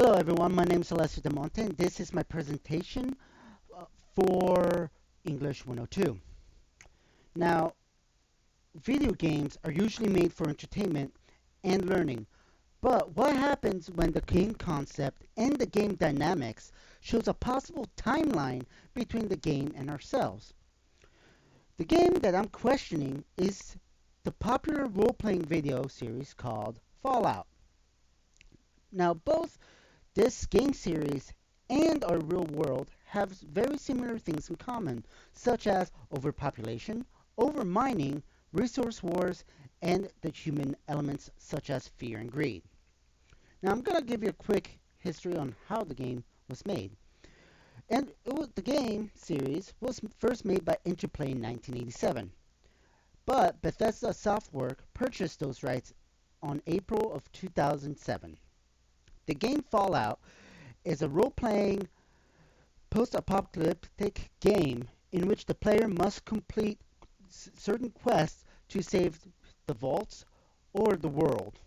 Hello everyone, my name is Alessio De Monte and this is my presentation for English 102. Now, video games are usually made for entertainment and learning, but what happens when the game concept and the game dynamics shows a possible timeline between the game and ourselves? The game that I'm questioning is the popular role-playing video series called Fallout. Now, both this game series and our real world have very similar things in common, such as overpopulation, overmining, resource wars, and the human elements such as fear and greed. Now I'm going to give you a quick history on how the game was made. The game series was first made by Interplay in 1987, but Bethesda Software purchased those rights on April of 2007. The game Fallout is a role-playing post-apocalyptic game in which the player must complete certain quests to save the vaults or the world.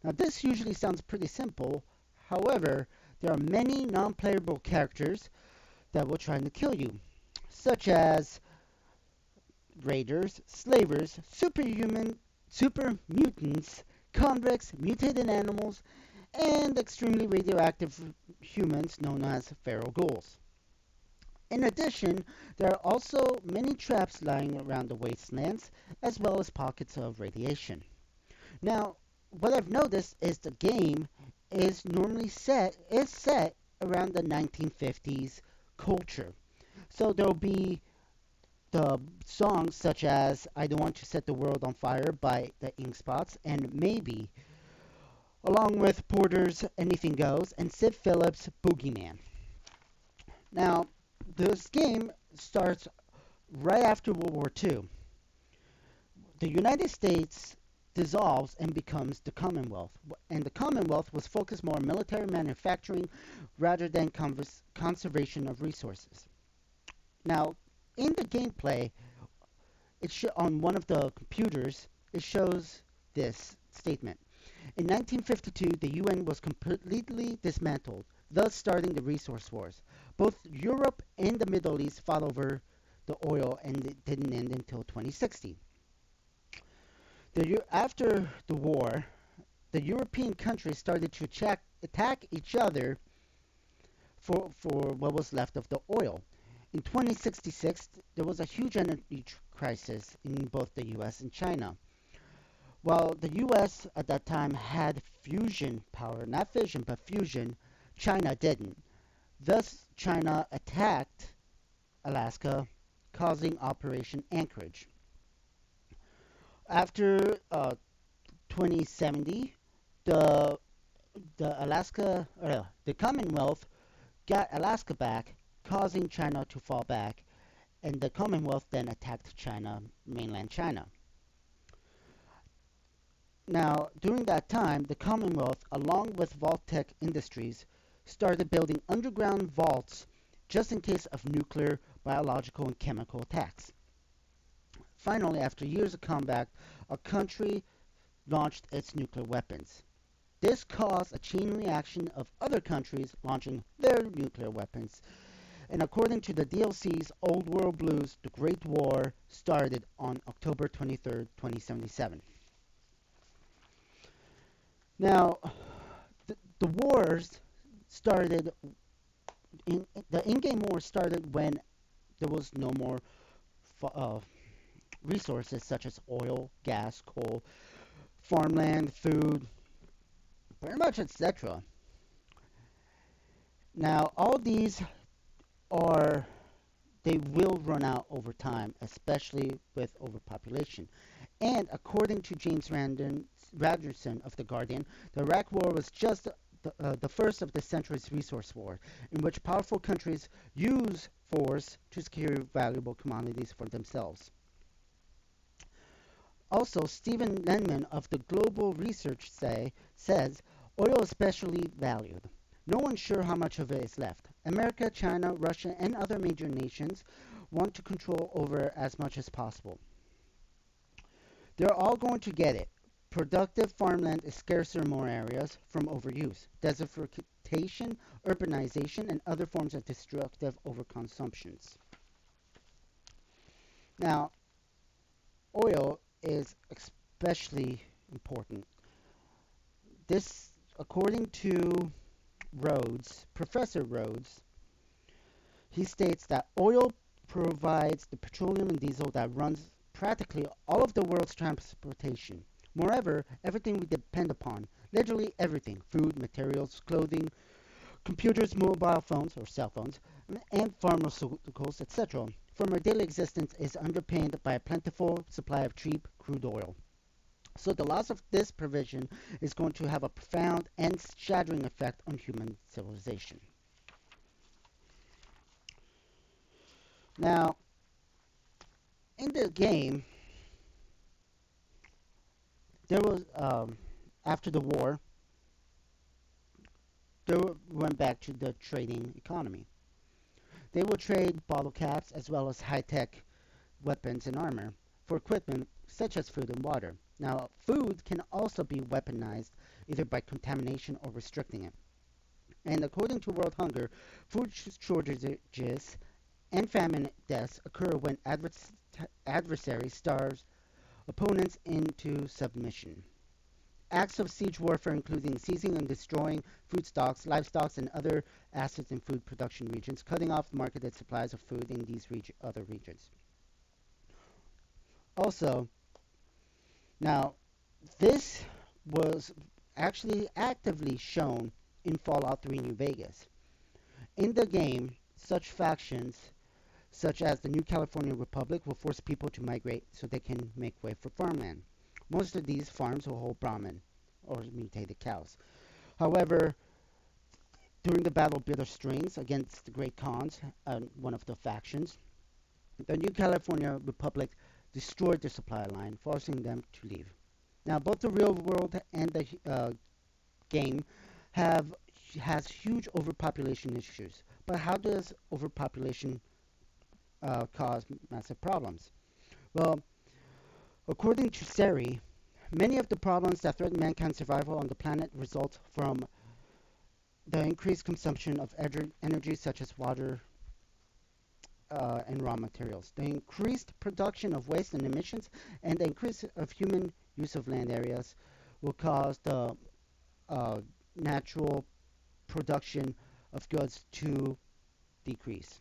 Now this usually sounds pretty simple, however, there are many non-playable characters that will try to kill you, such as raiders, slavers, superhuman, super mutants, convicts, mutated animals, and extremely radioactive humans known as feral ghouls. In addition, there are also many traps lying around the wastelands, as well as pockets of radiation. Now, what I've noticed is the game is normally set around the 1950s culture. So there'll be the songs such as I Don't Want to Set the World on Fire by the Ink Spots and Maybe, along with Porter's Anything Goes and Sid Phillips' Boogeyman. Now, this game starts right after World War II. The United States dissolves and becomes the Commonwealth, and the Commonwealth was focused more on military manufacturing rather than conservation of resources. Now, in the gameplay, on one of the computers, it shows this statement. In 1952, the UN was completely dismantled, thus starting the resource wars. Both Europe and the Middle East fought over the oil, and it didn't end until 2060. After the war, the European countries started to attack each other for what was left of the oil. In 2066, there was a huge energy crisis in both the US and China. While the US at that time had fusion power, not fission, but fusion, China didn't. Thus, China attacked Alaska, causing Operation Anchorage. After 2070, the Commonwealth got Alaska back, causing China to fall back, and the Commonwealth then attacked China, mainland China. Now, during that time, the Commonwealth, along with Vault-Tec Industries, started building underground vaults just in case of nuclear, biological, and chemical attacks. Finally, after years of combat, a country launched its nuclear weapons. This caused a chain reaction of other countries launching their nuclear weapons. And according to the DLC's Old World Blues, the Great War started on October 23rd, 2077. Now, the wars started, the in-game war started when there was no more resources such as oil, gas, coal, farmland, food, pretty much etc. Now, all these they will run out over time, especially with overpopulation. And according to James Randerson of The Guardian, the Iraq War was just the first of the century's resource war, in which powerful countries use force to secure valuable commodities for themselves. Also, Stephen Lenman of the Global Research says, oil is especially valued. No one's sure how much of it is left. America, China, Russia, and other major nations want to control over as much as possible. They're all going to get it, Productive farmland is scarcer in more areas from overuse, desertification, urbanization, and other forms of destructive overconsumptions. Now, oil is especially important. This, according to Professor Rhodes, he states that oil provides the petroleum and diesel that runs practically all of the world's transportation. Moreover, everything we depend upon, literally everything, food, materials, clothing, computers, mobile phones or cell phones, and pharmaceuticals, etc., from our daily existence is underpinned by a plentiful supply of cheap crude oil. So the loss of this provision is going to have a profound and shattering effect on human civilization. Now, in the game, there was after the war, they went back to the trading economy. They will trade bottle caps as well as high-tech weapons and armor for equipment such as food and water. Now, food can also be weaponized either by contamination or restricting it. And according to World Hunger, food shortages and famine deaths occur when adversaries starve opponents into submission. Acts of siege warfare, including seizing and destroying food stocks, livestock, and other assets in food production regions, cutting off marketed supplies of food in these other regions. Also, now, this was actually actively shown in Fallout 3 New Vegas. In the game, such factions such as the New California Republic will force people to migrate so they can make way for farmland. Most of these farms will hold Brahmin or mutated cows. However, during the Battle of Bitter Springs against the Great Khans, one of the factions, the New California Republic destroyed their supply line, forcing them to leave. Now, both the real world and the game have has huge overpopulation issues. But how does overpopulation cause massive problems? Well, according to Seri, many of the problems that threaten mankind's survival on the planet result from the increased consumption of energy such as water and raw materials, the increased production of waste and emissions, and the increase of human use of land areas will cause the natural production of goods to decrease.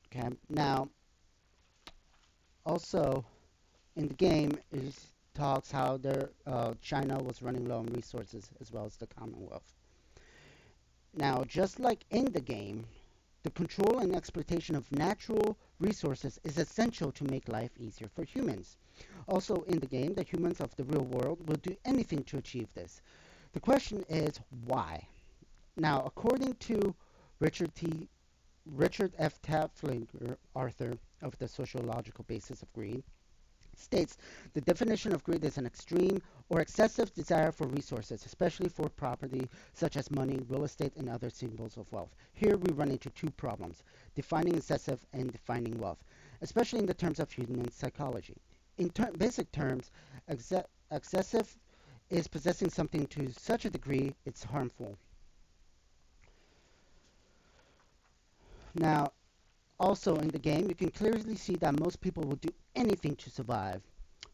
Okay. Now, also in the game is talks how China was running low on resources as well as the Commonwealth. Now, just like in the game, the control and exploitation of natural resources is essential to make life easier for humans. Also in the game, the humans of the real world will do anything to achieve this. The question is why? Now, according to Richard T. Richard F. Taftlinger, author of The Sociological Basis of Greed, states the definition of greed is an extreme or excessive desire for resources, especially for property such as money, real estate, and other symbols of wealth. Here we run into two problems, defining excessive and defining wealth, especially in the terms of human psychology. In basic terms, excessive is possessing something to such a degree it's harmful. Now, also in the game, you can clearly see that most people will do anything to survive.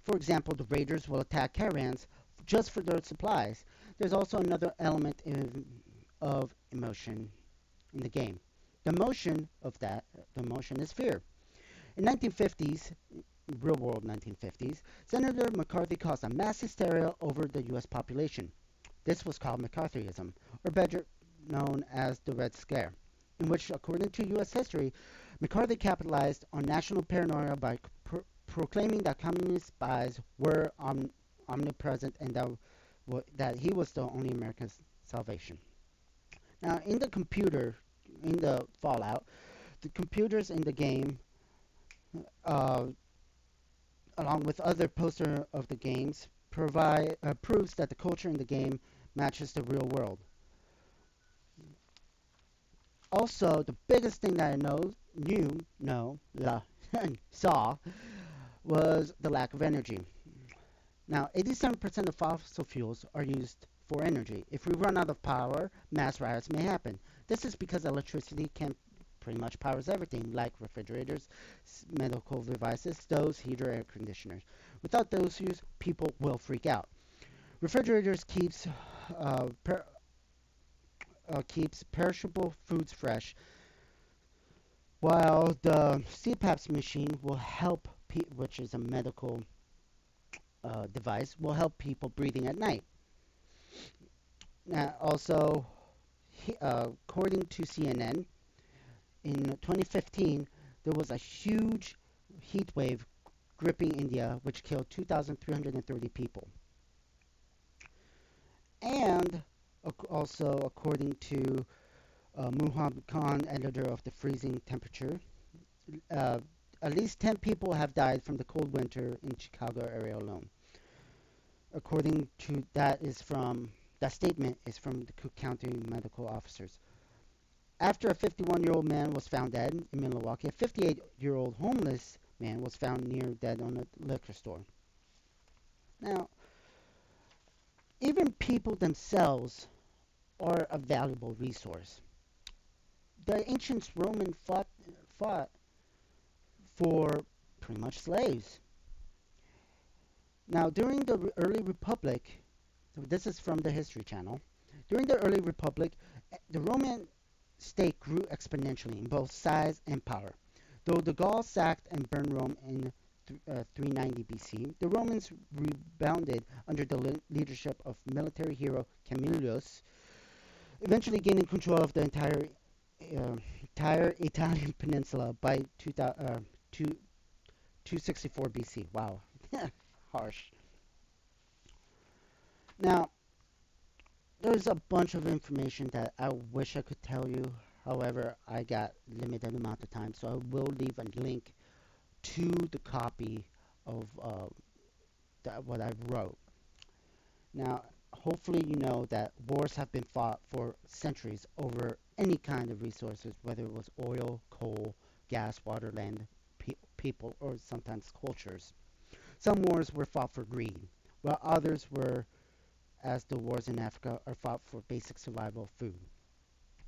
For example, the raiders will attack caravans just for their supplies. There's also another element of emotion in the game. The emotion is fear. In 1950s, real world 1950s, Senator McCarthy caused a mass hysteria over the U.S. population. This was called McCarthyism, or better known as the Red Scare, in which, according to U.S. history, McCarthy capitalized on national paranoia by proclaiming that communist spies were omnipresent and that he was the only American's salvation. Now, in the Fallout, the computers in the game, uh, along with other poster of the games, proves that the culture in the game matches the real world. Also, the biggest thing that I saw was the lack of energy. Now, 87% of fossil fuels are used for energy. If we run out of power, mass riots may happen. This is because electricity can pretty much powers everything, like refrigerators, medical devices, stoves, heater, air conditioners. Without those use, people will freak out. Refrigerators uh, per, keeps perishable foods fresh, while the CPAPs machine will help, which is a medical device, will help people breathing at night. Now, also, according to CNN, in 2015, there was a huge heat wave gripping India, which killed 2,330 people. And also, according to Muhammad Khan, editor of The Freezing Temperature, uh, at least 10 people have died from the cold winter in Chicago area alone. According to that statement is from the Cook County medical officers. After a 51-year-old man was found dead in Milwaukee, a 58-year-old homeless man was found near dead on a liquor store. Now, even people themselves are a valuable resource. The ancient Romans fought for pretty much slaves. Now, during the early republic, this is from the History Channel. During the early republic, the Roman state grew exponentially in both size and power. Though the Gauls sacked and burned Rome in 390 BC, the Romans rebounded under the leadership of military hero Camillus, eventually gaining control of the entire Italian peninsula by 264 BC. Wow, harsh. Now, there's a bunch of information that I wish I could tell you. However, I got limited amount of time, so I will leave a link to the copy of what I wrote. Now, hopefully you know that wars have been fought for centuries over any kind of resources, whether it was oil, coal, gas, water, land, people, or sometimes cultures. Some wars were fought for greed, while others were, as the wars in Africa, are fought for basic survival of food.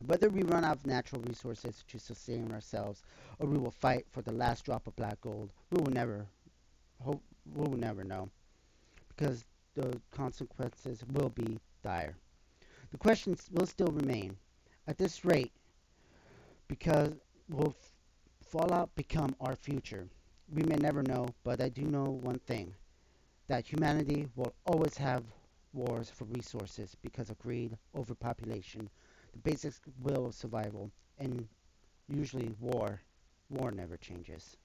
Whether we run out of natural resources to sustain ourselves, or we will fight for the last drop of black gold, hope, we will never know, because the consequences will be dire. The questions will still remain. At this rate, because will fallout become our future? We may never know, but I do know one thing, that humanity will always have wars for resources because of greed, overpopulation, the basic will of survival, and usually war. War never changes.